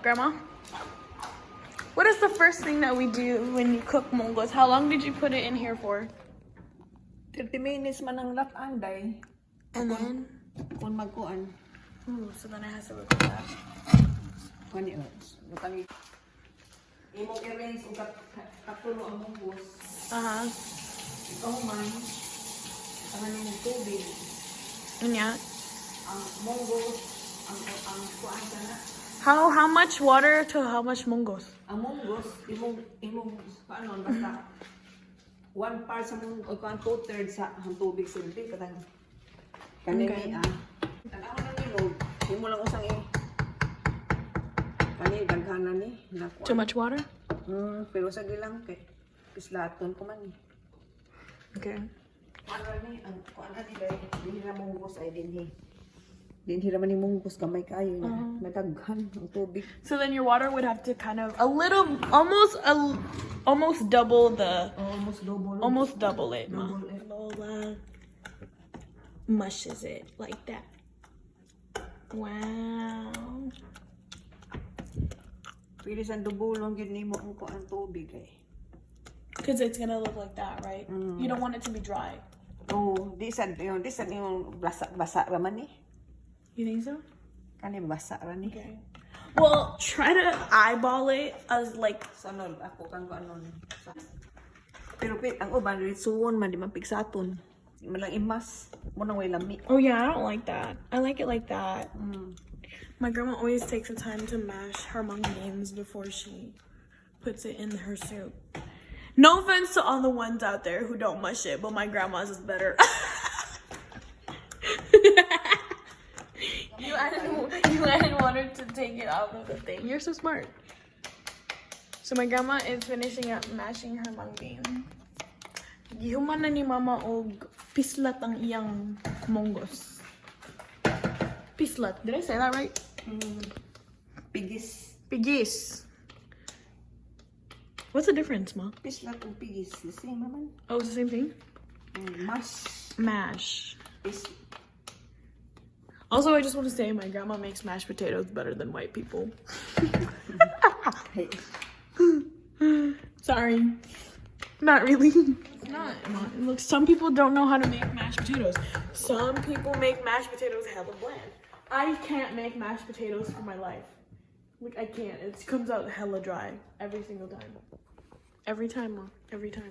Grandma, what is the first thing that we do when you cook munggos? How long did you put it in here for? 30 minutes man ang lataan, day. And then? Kung magkuan. Ooh, so then it has to look like that. Kani, imong i-rinse o katulo ang munggos. Ikaw man, ang imong tubig. And yeah. Ang munggos, ang kuan sana. How much water to how much munggos? Ang munggos, imong paano, basta 1 part sa munggos, o kuan 2/3 sa ang tubig silbi, katang kanini Tanaw na nilog, imo lang usang kani daghanan ni nakuha. Too much water? Pero sa gilang kay pislaton ko man ni. Okay. Ano ni ang kuan ani day, dinhi na munggos ay dinhi. Dinhi ra man ni munggos gamay kayo na nadaghan ang tubig. So then your water would have to kind of almost double the almost double it. Lola mushes it like that. Wow. Pili sa dubulong gyud nimo ang kuan tubig eh. Because it's gonna look like that, right? You don't want it to be dry. Oh, di sad yung basa ra man ni. You think so? Kani basa ra ni. Okay. Well, try to eyeball it as like Sanol ako kang ano ni. Pero ang uban ritsuon man di man pigsaton. Di man lang imas mo nang way lami. Oh yeah, I don't like that. I like it like that. My grandma always takes the time to mash her mung beans before she puts it in her soup. No offense to all the ones out there who don't mush it, but my grandma's is better. You added water to take it out of the thing. You're so smart. So my grandma is finishing up mashing her mung bean. Gihuman na ni mama og pislat ang iyang munggos. Pislat. Did I say that right? Pigis. Pigis. What's the difference, Ma? Pislat o pigis. The same naman. Oh, it's the same thing? Mash. Also, I just want to say my grandma makes mashed potatoes better than white people. Sorry. Not really. Not. Look, some people don't know how to make mashed potatoes. Some people make mashed potatoes hella bland. I can't make mashed potatoes for my life. Like, I can't. It comes out hella dry every single time. Every time, Ma. Every time.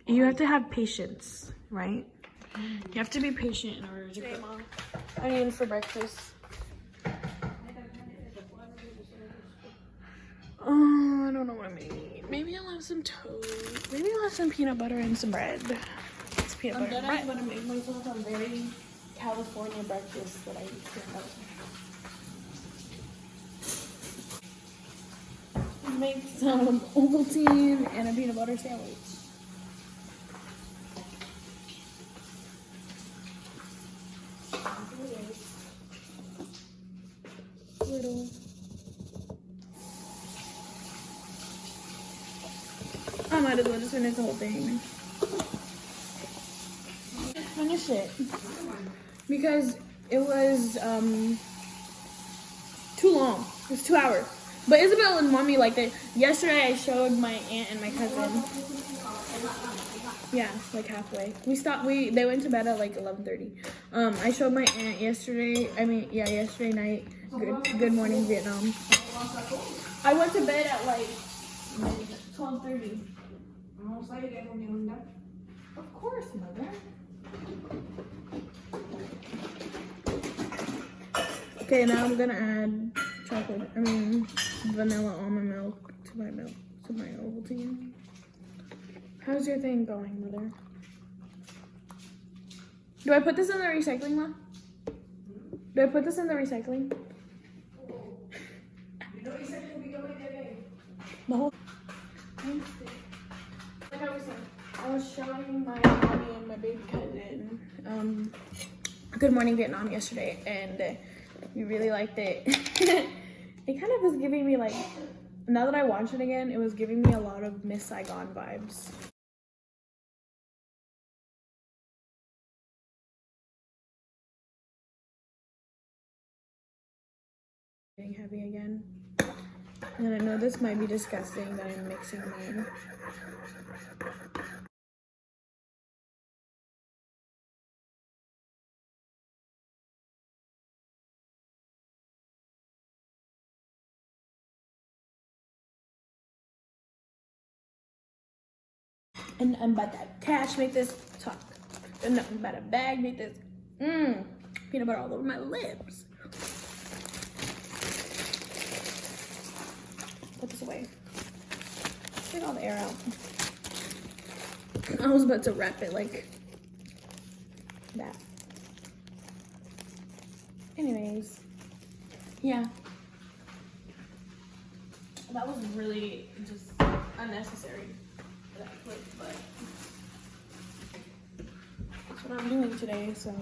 You have to have patience, right? You have to be patient in order to cook. Mom, onions for breakfast. Oh, I don't know what I'm gonna eat. Maybe I'll have some toast. Maybe I'll have some peanut butter and some bread. It's peanut butter and bread. I'm gonna make myself a very California breakfast that I eat here. Make some Ovaltine and a peanut butter sandwich. Little. I might as well just finish the whole thing. Finish it. Because it was too long. It was 2 hours. But Isabel and Mommy liked it. Yesterday I showed my aunt and my cousin. Yeah, like halfway. They went to bed at like 11:30. I showed my aunt yesterday. Yesterday night. Good Morning Vietnam. I went to bed at like 12:30. Of course, Mother. Okay, now I'm gonna add vanilla almond milk to my Ovaltine. How's your thing going, Mother? Do I put this in the recycling, Ma? Do I put this in the recycling? The whole. Like I was showing my mommy and my baby cousin Good Morning Vietnam yesterday, and we really liked it. It kind of was giving me like, now that I watched it again, it was giving me a lot of Miss Saigon vibes. Getting heavy again. And I know this might be disgusting that I'm mixing mine. And I'm about to cash make this talk. And I'm about to bag make this. Peanut butter all over my lips. Put this away. Get all the air out. I was about to wrap it like that. Anyways, yeah. That was really just unnecessary. That clip, but that's what I'm doing today, so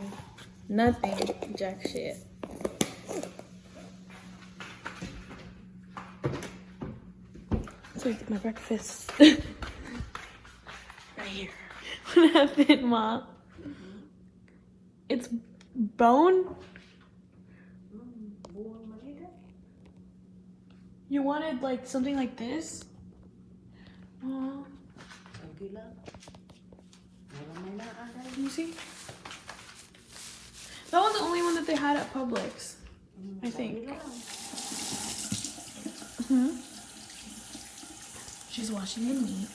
nothing, jack shit. So I get my breakfast. Right here. What happened, Ma? It's bone? You wanted like something like this? Aw. You see? That was the only one that they had at Publix, I think. She's washing the meat.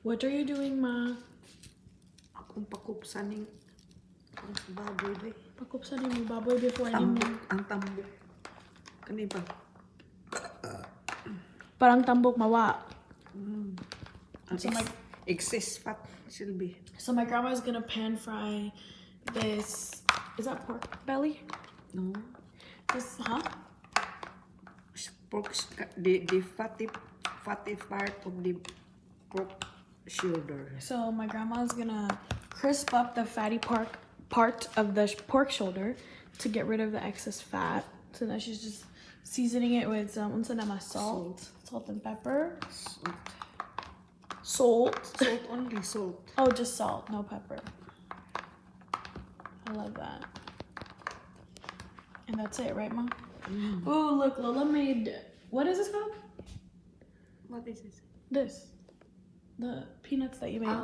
What are you doing, Ma? Akong pakupsaning baboy day. Pakupsan mo baboy before I mo. Ang tambok. Kani ba? Parang tambok mawa. Ang So my excess fat, Sylvie. So my grandma's gonna pan fry this. Is that pork belly? No. This, huh? Pork, the fatty part of the pork shoulder. So my grandma's gonna crisp up the fatty part of the pork shoulder to get rid of the excess fat. So now she's just seasoning it with some salt and pepper. Salt. Salt only, salt. Oh, just salt, no pepper. I love that. And that's it, right, Mom? Oh, look, Lola made, what is this called? What is this? This. The peanuts that you made.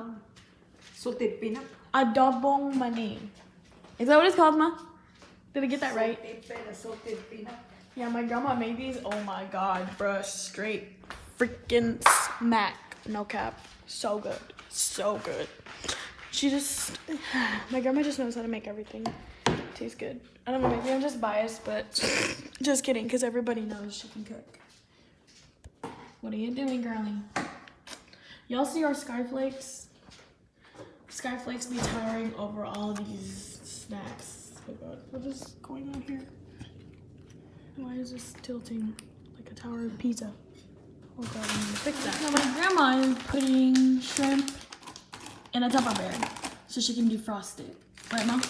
Salted peanut. Adobong mani. Is that what it's called, Ma? Did I get that right? Salted peanut. Yeah, my grandma made these. Oh my god, bruh. Straight freaking smack. No cap. So good. So good. She just... My grandma just knows how to make everything. Tastes good. I don't know, maybe I'm just biased, but... Just kidding, because everybody knows she can cook. What are you doing, girlie? Y'all see our Skyflakes? Skyflakes be towering over all these snacks. Oh god, what is going on here? Why is this tilting like a tower of Pisa? Oh god, I'm gonna fix that. Now my grandma is putting shrimp in a Tupperware so she can defrost it. Right, Mom?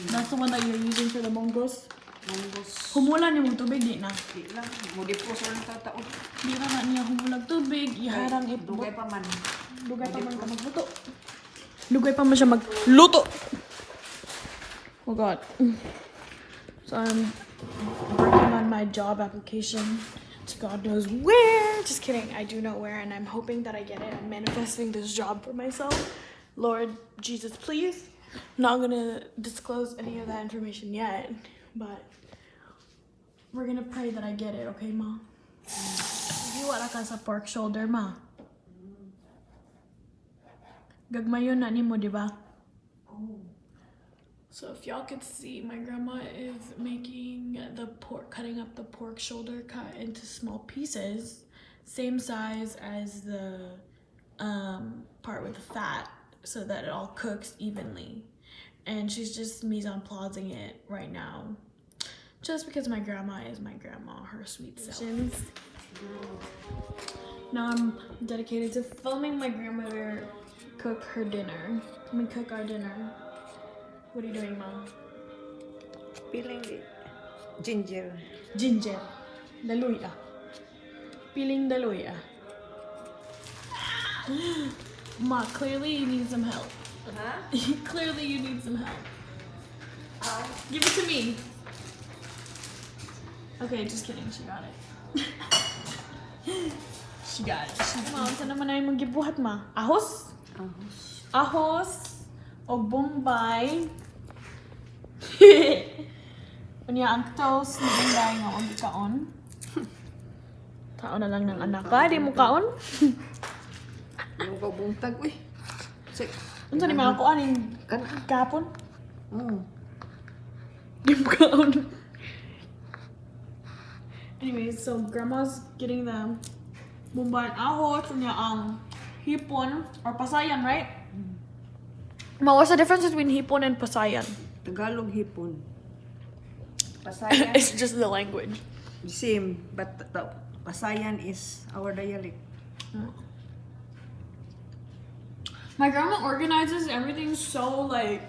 That's the one that you're using for the Munggos? Munggos. Humulan niyo tubig, di na? Di lang. Modifroster na tataon. Di na niya humulag tubig, iharang ito. Dugay pa man. Dugay pa man ka magluto. Dugay pa man siya magluto. Oh god. So I'm working on my job application to God knows where. Just kidding. I do know where and I'm hoping that I get it. I'm manifesting this job for myself. Lord Jesus, please. Not gonna disclose any of that information yet, but we're gonna pray that I get it, okay, Ma? You wala ka sa pork shoulder, Ma. Gagmayon na ni mo, di ba? So if y'all could see, my grandma is making the pork, cutting up the pork shoulder cut into small pieces, same size as the part with the fat, so that it all cooks evenly. And she's just mise-en-plasing it right now, just because my grandma is my grandma, her sweet self. Now I'm dedicated to filming my grandmother cook her dinner. Cook our dinner. What are you doing, Mom? Peeling the ginger. Ginger. Daluya. Peeling daluya. Ma, clearly you need some help. Huh? Clearly you need some help. Give it to me. Okay, just kidding. She got it. She got it. Ma, unsa naman na yung magibuhat ma? Ahos? Ahos. O Bombay. Unya ang toast na inday nga og kaon. Kaon na lang ng anak ka, di mo kaon? Yung pabuntag, uy. Unsa ni mga kuan ning kapon? Di mo kaon. Anyways, so grandma's getting the Bombay ahos unya ang hipon or pasayan, right? Ma, what's the difference between hipon and pasayan? Tagalog hipon. Pasayan. It's just the language. Same, but the Pasayan is our dialect. My grandma organizes everything so like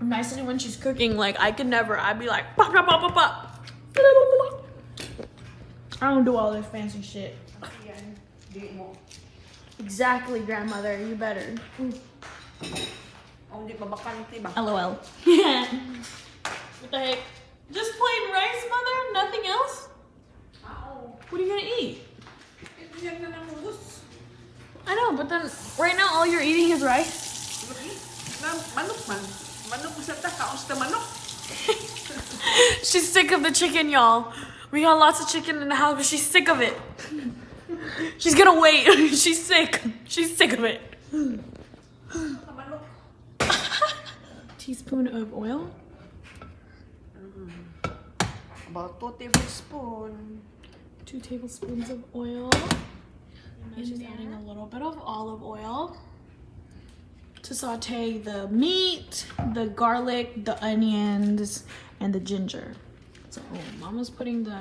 nicely when she's cooking. Like I could never. I'd be like pop pop pop pop pop. I don't do all this fancy shit. Exactly, grandmother. You better. LOL. What the heck? Just plain rice, mother? Nothing else? What are you gonna eat? I know, but then right now all you're eating is rice. She's sick of the chicken, y'all. We got lots of chicken in the house, but she's sick of it. She's gonna wait. She's sick. She's sick of it. Teaspoon of oil. About 2 tablespoons. 2 tablespoons of oil. And she's adding a little bit of olive oil to saute the meat, the garlic, the onions, and the ginger. So Mama's putting the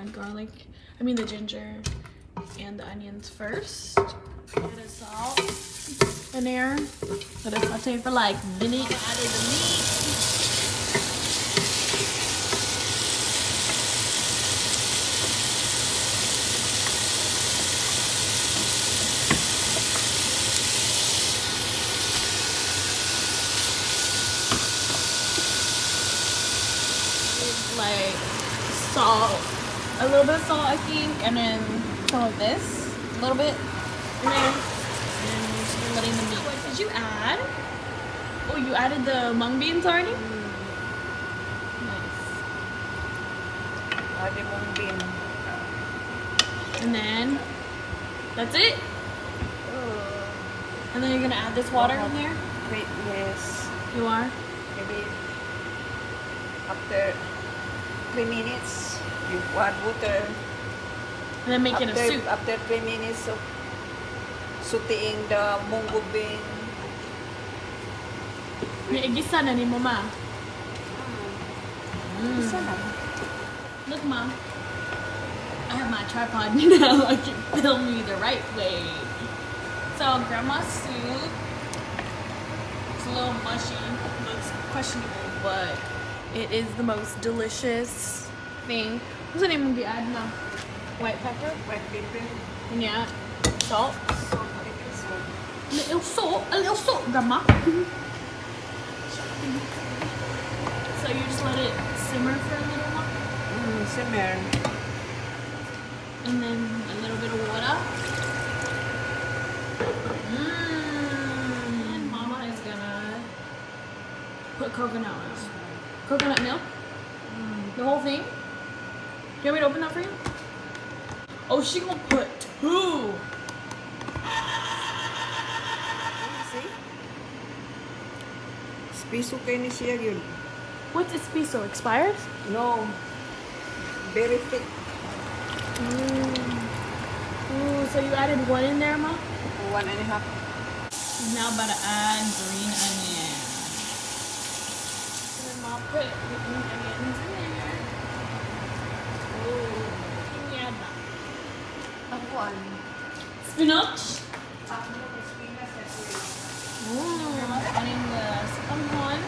the ginger and the onions first. Bit of salt in there. Let it saute for like a minute. Added the meat. Like salt, a little bit of salt I think, and then some of this, a little bit, and then just letting the meat. What did you add? Oh, you added the mung beans already? Nice. Add mung bean. And then that's it. And then you're gonna add this water in there. Wait, yes. You are. Maybe after 3 minutes, you add water. And then make it a soup. After 3 minutes of sauteing the mungo bean. Igisa na ni Mama. Isa lang. Look, Mom. I have my tripod now. I can film you the right way. So, grandma's soup. It's a little mushy. Looks questionable, but it is the most delicious thing. What's the name of the ad now? White pepper? White pepper. And yeah, salt. Salt, little salt. A little salt, grandma. So you just let it simmer for a little while? Simmer. And then a little bit of water. And Mama is gonna put coconut oil. Coconut milk? The whole thing? Do you want me to open that for you? Oh, she gonna put 2. See? Spiso kayo ni siya yun. What's espresso? Expired? No. Very thick. Ooh, so you added 1 in there, Ma? 1.5. Now about to add green onion. And then Ma put the green onions in there. Ooh, can we add that? Akuan. Spinach? Ooh, Mama's adding the second one.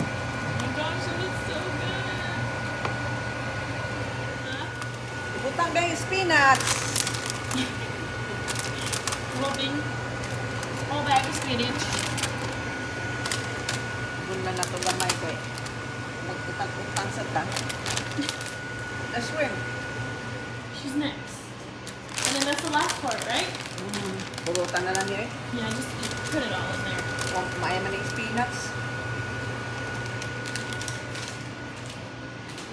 Oh my gosh, it looks so good. Huh? Butang na yung spinach. Whole thing. Whole bag of spinach. na nato gamay kay magutang-utang sa ta. The shrimp. She's next. And then that's the last part, right? Burutan na lang niya eh. Yeah, just put it all in there. Oh, mayaman yung peanuts.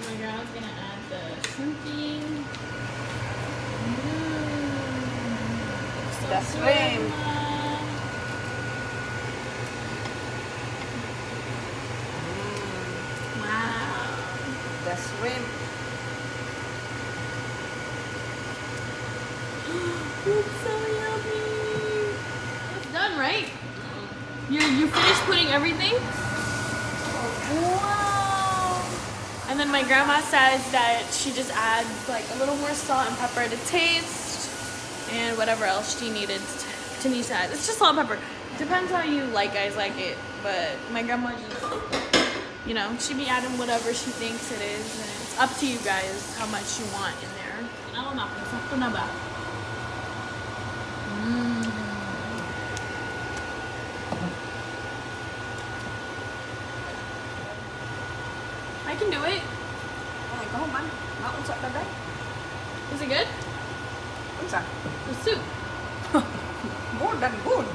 My grandma's gonna add the shrimping. The shrimp. Wow. The shrimp. It's so yummy. It's done, right? You finished putting everything? Wow. And then my grandma says that she just adds like a little more salt and pepper to taste and whatever else she needed to need to add. It's just salt and pepper. Depends how you guys like it. But my grandma just, you know, she be adding whatever she thinks it is. And it's up to you guys how much you want in there. Ako na, sakto na ba? I can do it. Oh, ikaw man. Maunsa daday. Is it good? Unsa? The soup. More than good.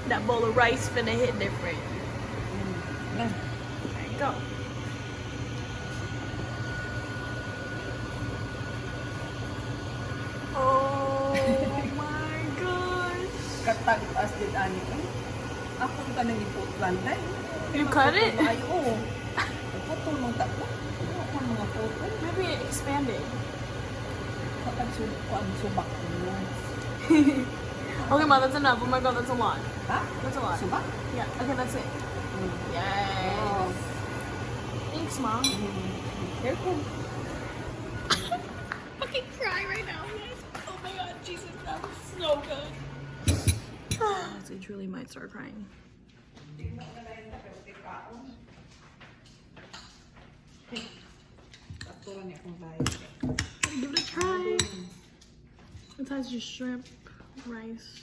That bowl of rice finna hit different. Yan. There you go. Oh my gosh. Katag-as din ani ko. Ako ka nang iputlan day. You cut it? Ay, oo. Putol mong tatlo. Ako mga putol. Maybe expand it. Kapag subak mo. Okay, Ma, that's enough. Oh my god, that's a lot. Ha? That's a lot. Subak? Yeah, okay, that's it. Yes. Oh. Thanks, Mom. Careful. Fucking cry right now, guys. Oh my god, Jesus, that was so good. I truly might start crying. Give it a try. It has just shrimp, rice.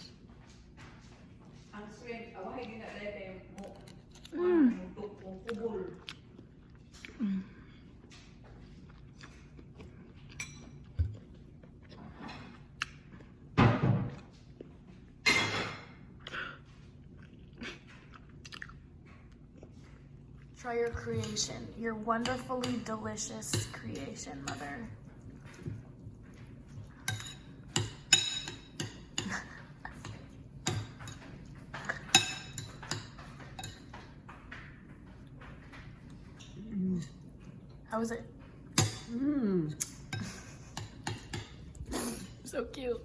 Try your creation, your wonderfully delicious creation, Mother. How was it? So cute.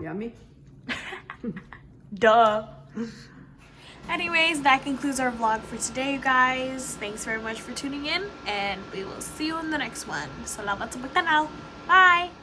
Yummy. Duh. Anyways, that concludes our vlog for today, you guys. Thanks very much for tuning in, and we will see you in the next one. Salamat sa pagtanaw. Bye!